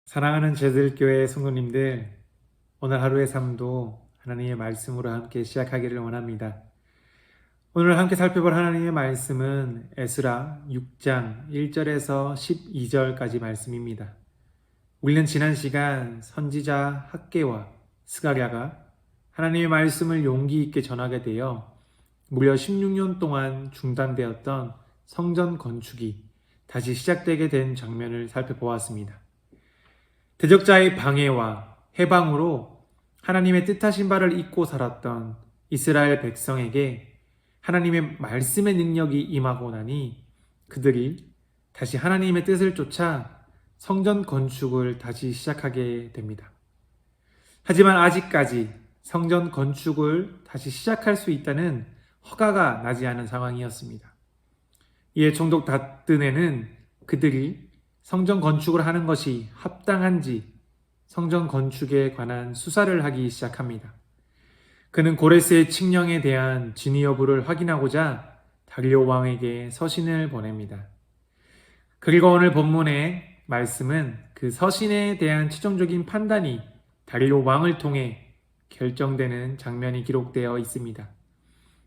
사랑하는 제들교회 성도님들, 오늘 하루의 삶도 하나님의 말씀으로 함께 시작하기를 원합니다. 오늘 함께 살펴볼 하나님의 말씀은 에스라 6장 1절에서 12절까지 말씀입니다. 우리는 지난 시간 선지자 학개와 스가랴가 하나님의 말씀을 용기 있게 전하게 되어 무려 16년 동안 중단되었던 성전 건축이 다시 시작되게 된 장면을 살펴보았습니다. 대적자의 방해와 해방으로 하나님의 뜻하신 바를 잊고 살았던 이스라엘 백성에게 하나님의 말씀의 능력이 임하고 나니 그들이 다시 하나님의 뜻을 쫓아 성전 건축을 다시 시작하게 됩니다. 하지만 아직까지 성전 건축을 다시 시작할 수 있다는 허가가 나지 않은 상황이었습니다. 이에 총독 다뜨네는 그들이 성전 건축을 하는 것이 합당한지 성전 건축에 관한 수사를 하기 시작합니다. 그는 고레스의 칙령에 대한 진위 여부를 확인하고자 다리오 왕에게 서신을 보냅니다. 그리고 오늘 본문의 말씀은 그 서신에 대한 최종적인 판단이 다리오 왕을 통해 결정되는 장면이 기록되어 있습니다.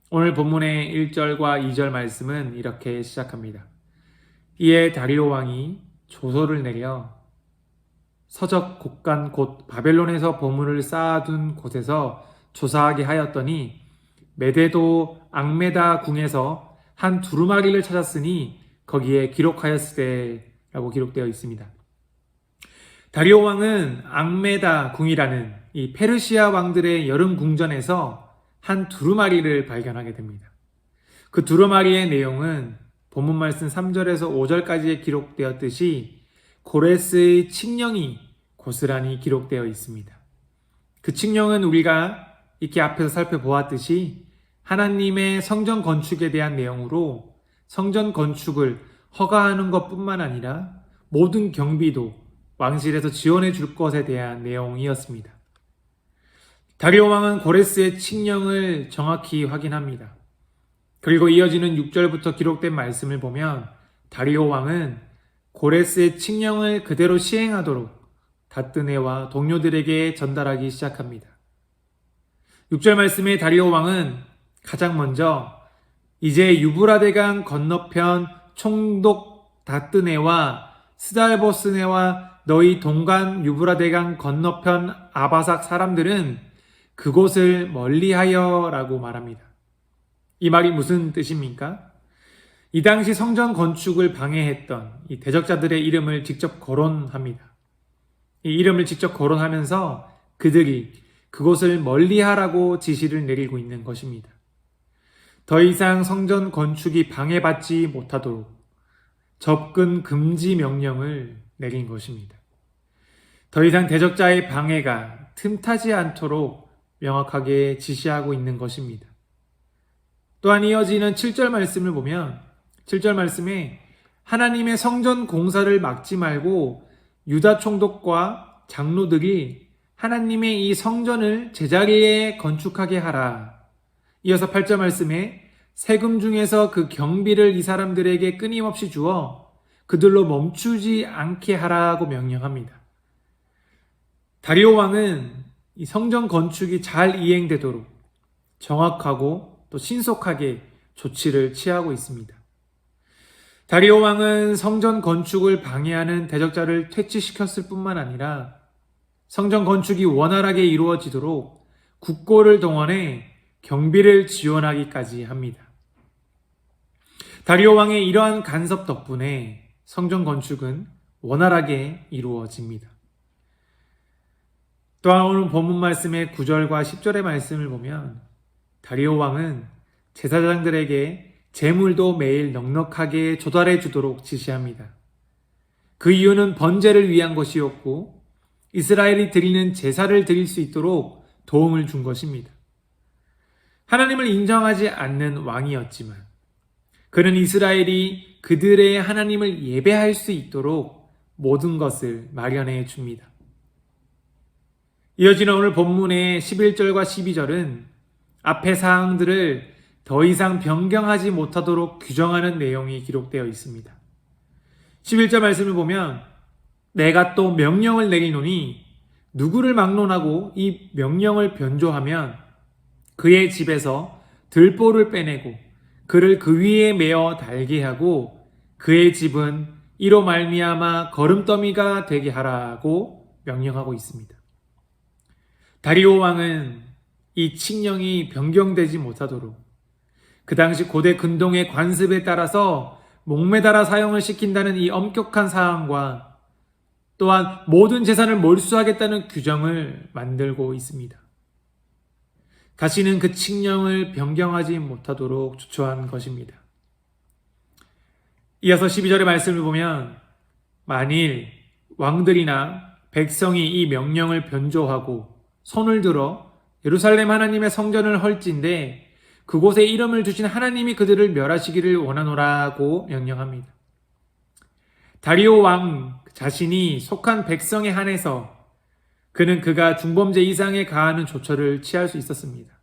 오늘 본문의 1절과 2절 말씀은 이렇게 시작합니다. 이에 다리오 왕이 조서를 내려 서적 곡간 곧 바벨론에서 보물을 쌓아둔 곳에서 조사하게 하였더니 메데도 앙메다 궁에서 한 두루마리를 찾았으니 거기에 기록하였을 때라고 기록되어 있습니다. 다리오 왕은 앙메다 궁이라는 이 페르시아 왕들의 여름 궁전에서 한 두루마리를 발견하게 됩니다. 그 두루마리의 내용은 본문 말씀 3절에서 5절까지에 기록되었듯이 고레스의 칙령이 고스란히 기록되어 있습니다. 그 칙령은 우리가 이렇게 앞에서 살펴보았듯이 하나님의 성전 건축에 대한 내용으로 성전 건축을 허가하는 것뿐만 아니라 모든 경비도 왕실에서 지원해 줄 것에 대한 내용이었습니다. 다리오 왕은 고레스의 칙령을 정확히 확인합니다. 그리고 이어지는 6절부터 기록된 말씀을 보면 다리오 왕은 고레스의 칙령을 그대로 시행하도록 다뜨네와 동료들에게 전달하기 시작합니다. 6절 말씀에 다리오 왕은 가장 먼저 이제 유브라데강 건너편 총독 다뜨네와 스달보스네와 너희 동간 유브라데강 건너편 아바삭 사람들은 그곳을 멀리하여 라고 말합니다. 이 말이 무슨 뜻입니까? 이 당시 성전 건축을 방해했던 이 대적자들의 이름을 직접 거론합니다. 이 이름을 직접 거론하면서 그들이 그곳을 멀리하라고 지시를 내리고 있는 것입니다. 더 이상 성전 건축이 방해받지 못하도록 접근 금지 명령을 내린 것입니다. 더 이상 대적자의 방해가 틈타지 않도록 명확하게 지시하고 있는 것입니다. 또한 이어지는 7절 말씀을 보면 7절 말씀에 하나님의 성전 공사를 막지 말고 유다 총독과 장로들이 하나님의 이 성전을 제자리에 건축하게 하라. 이어서 8절 말씀에 세금 중에서 그 경비를 이 사람들에게 끊임없이 주어 그들로 멈추지 않게 하라고 명령합니다. 다리오 왕은 이 성전 건축이 잘 이행되도록 정확하고 또 신속하게 조치를 취하고 있습니다. 다리오 왕은 성전 건축을 방해하는 대적자를 퇴치시켰을 뿐만 아니라 성전 건축이 원활하게 이루어지도록 국고를 동원해 경비를 지원하기까지 합니다. 다리오 왕의 이러한 간섭 덕분에 성전 건축은 원활하게 이루어집니다. 또한 오늘 본문 말씀의 9절과 10절의 말씀을 보면 다리오 왕은 제사장들에게 제물도 매일 넉넉하게 조달해 주도록 지시합니다. 그 이유는 번제를 위한 것이었고 이스라엘이 드리는 제사를 드릴 수 있도록 도움을 준 것입니다. 하나님을 인정하지 않는 왕이었지만 그는 이스라엘이 그들의 하나님을 예배할 수 있도록 모든 것을 마련해 줍니다. 이어지는 오늘 본문의 11절과 12절은 앞의 사항들을 더 이상 변경하지 못하도록 규정하는 내용이 기록되어 있습니다. 11절 말씀을 보면 내가 또 명령을 내리노니 누구를 막론하고 이 명령을 변조하면 그의 집에서 들보를 빼내고 그를 그 위에 메어 달게 하고 그의 집은 이로 말미암아 거름더미가 되게 하라고 명령하고 있습니다. 다리오 왕은 이 칙령이 변경되지 못하도록 그 당시 고대 근동의 관습에 따라서 목매달아 사용을 시킨다는 이 엄격한 사항과 또한 모든 재산을 몰수하겠다는 규정을 만들고 있습니다. 다시는 그 칙령을 변경하지 못하도록 조처한 것입니다. 이어서 12절의 말씀을 보면 만일 왕들이나 백성이 이 명령을 변조하고 손을 들어 예루살렘 하나님의 성전을 헐진데 그곳에 이름을 두신 하나님이 그들을 멸하시기를 원하노라고 명령합니다. 다리오 왕 자신이 속한 백성에 한해서 그는 그가 중범죄 이상에 가하는 조처를 취할 수 있었습니다.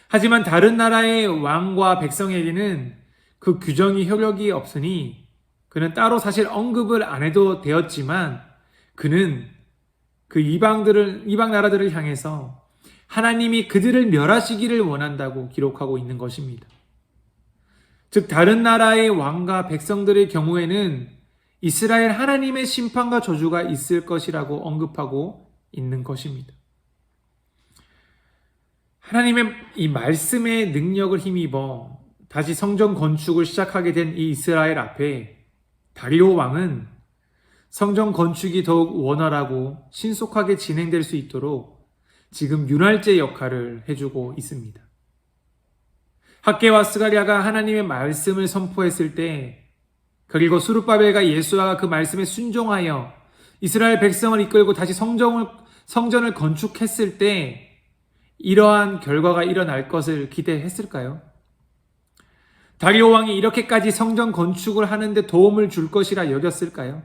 하지만 다른 나라의 왕과 백성에게는 그 규정이 효력이 없으니 그는 따로 사실 언급을 안 해도 되었지만 그는 그 이방 나라들을 향해서 하나님이 그들을 멸하시기를 원한다고 기록하고 있는 것입니다. 즉 다른 나라의 왕과 백성들의 경우에는 이스라엘 하나님의 심판과 저주가 있을 것이라고 언급하고 있는 것입니다. 하나님의 이 말씀의 능력을 힘입어 다시 성전 건축을 시작하게 된 이 이스라엘 앞에 다리오 왕은 성전 건축이 더욱 원활하고 신속하게 진행될 수 있도록 지금 윤활제 역할을 해주고 있습니다. 학개와 스가랴가 하나님의 말씀을 선포했을 때 그리고 수룹바벨과 예수아가 그 말씀에 순종하여 이스라엘 백성을 이끌고 다시 성전을 건축했을 때 이러한 결과가 일어날 것을 기대했을까요? 다리오 왕이 이렇게까지 성전 건축을 하는데 도움을 줄 것이라 여겼을까요?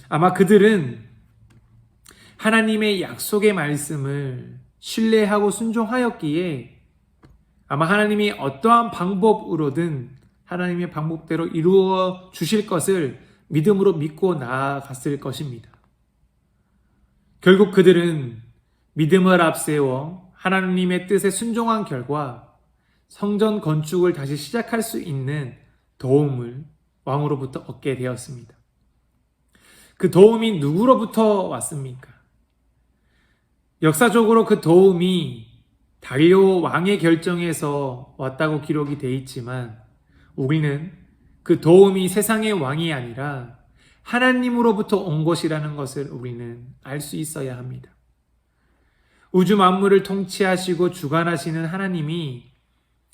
아마 그들은 하나님의 약속의 말씀을 신뢰하고 순종하였기에 아마 하나님이 어떠한 방법으로든 하나님의 방법대로 이루어 주실 것을 믿음으로 믿고 나아갔을 것입니다. 결국 그들은 믿음을 앞세워 하나님의 뜻에 순종한 결과 성전 건축을 다시 시작할 수 있는 도움을 왕으로부터 얻게 되었습니다. 그 도움이 누구로부터 왔습니까? 역사적으로 그 도움이 다리오 왕의 결정에서 왔다고 기록이 되어 있지만 우리는 그 도움이 세상의 왕이 아니라 하나님으로부터 온 것이라는 것을 우리는 알 수 있어야 합니다. 우주 만물을 통치하시고 주관하시는 하나님이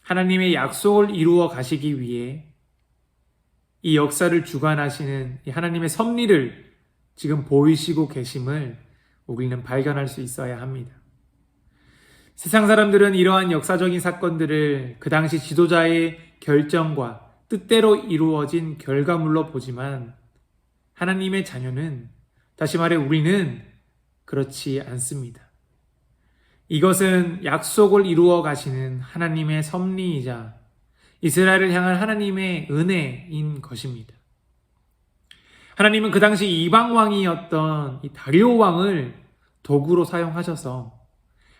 하나님의 약속을 이루어 가시기 위해 이 역사를 주관하시는 이 하나님의 섭리를 지금 보이시고 계심을 우리는 발견할 수 있어야 합니다. 세상 사람들은 이러한 역사적인 사건들을 그 당시 지도자의 결정과 뜻대로 이루어진 결과물로 보지만 하나님의 자녀는, 다시 말해 우리는 그렇지 않습니다. 이것은 약속을 이루어 가시는 하나님의 섭리이자 이스라엘을 향한 하나님의 은혜인 것입니다. 하나님은 그 당시 이방 왕이었던 이 다리오 왕을 도구로 사용하셔서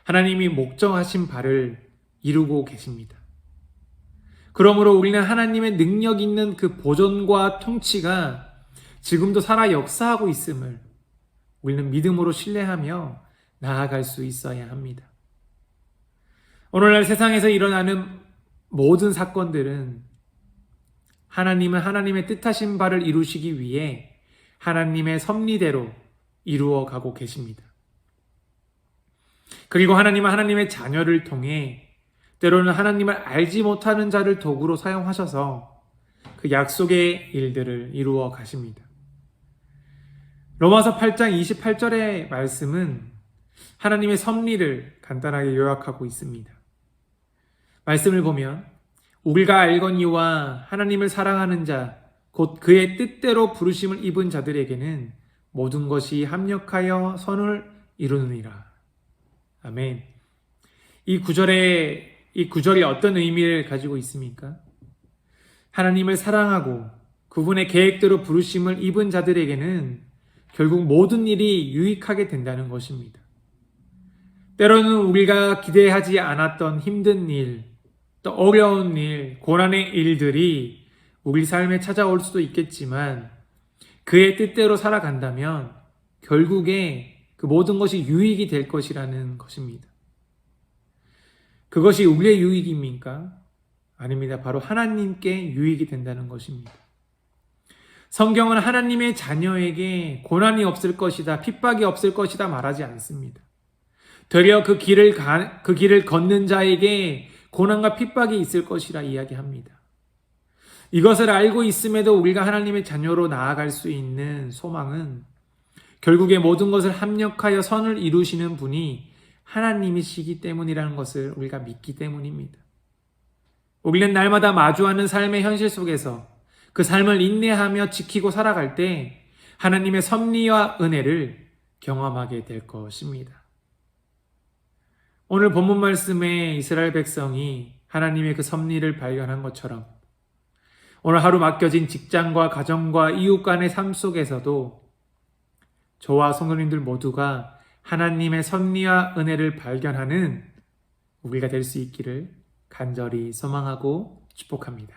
하나님이 목정하신 바를 이루고 계십니다. 그러므로 우리는 하나님의 능력 있는 그 보존과 통치가 지금도 살아 역사하고 있음을 우리는 믿음으로 신뢰하며 나아갈 수 있어야 합니다. 오늘날 세상에서 일어나는 모든 사건들은 하나님은 하나님의 뜻하신 바를 이루시기 위해 하나님의 섭리대로 이루어 가고 계십니다. 그리고 하나님은 하나님의 자녀를 통해 때로는 하나님을 알지 못하는 자를 도구로 사용하셔서 그 약속의 일들을 이루어 가십니다. 로마서 8장 28절의 말씀은 하나님의 섭리를 간단하게 요약하고 있습니다. 말씀을 보면 우리가 알거니와 하나님을 사랑하는 자 곧 그의 뜻대로 부르심을 입은 자들에게는 모든 것이 합력하여 선을 이루느니라. 아멘. 이 구절이 어떤 의미를 가지고 있습니까? 하나님을 사랑하고 그분의 계획대로 부르심을 입은 자들에게는 결국 모든 일이 유익하게 된다는 것입니다. 때로는 우리가 기대하지 않았던 힘든 일, 또 어려운 일, 고난의 일들이 우리 삶에 찾아올 수도 있겠지만 그의 뜻대로 살아간다면 결국에 그 모든 것이 유익이 될 것이라는 것입니다. 그것이 우리의 유익입니까? 아닙니다. 바로 하나님께 유익이 된다는 것입니다. 성경은 하나님의 자녀에게 고난이 없을 것이다, 핍박이 없을 것이다 말하지 않습니다. 되려 그 길을 걷는 자에게 고난과 핍박이 있을 것이라 이야기합니다. 이것을 알고 있음에도 우리가 하나님의 자녀로 나아갈 수 있는 소망은 결국에 모든 것을 합력하여 선을 이루시는 분이 하나님이시기 때문이라는 것을 우리가 믿기 때문입니다. 우리는 날마다 마주하는 삶의 현실 속에서 그 삶을 인내하며 지키고 살아갈 때 하나님의 섭리와 은혜를 경험하게 될 것입니다. 오늘 본문 말씀에 이스라엘 백성이 하나님의 그 섭리를 발견한 것처럼 오늘 하루 맡겨진 직장과 가정과 이웃 간의 삶 속에서도 저와 성도님들 모두가 하나님의 섭리와 은혜를 발견하는 우리가 될 수 있기를 간절히 소망하고 축복합니다.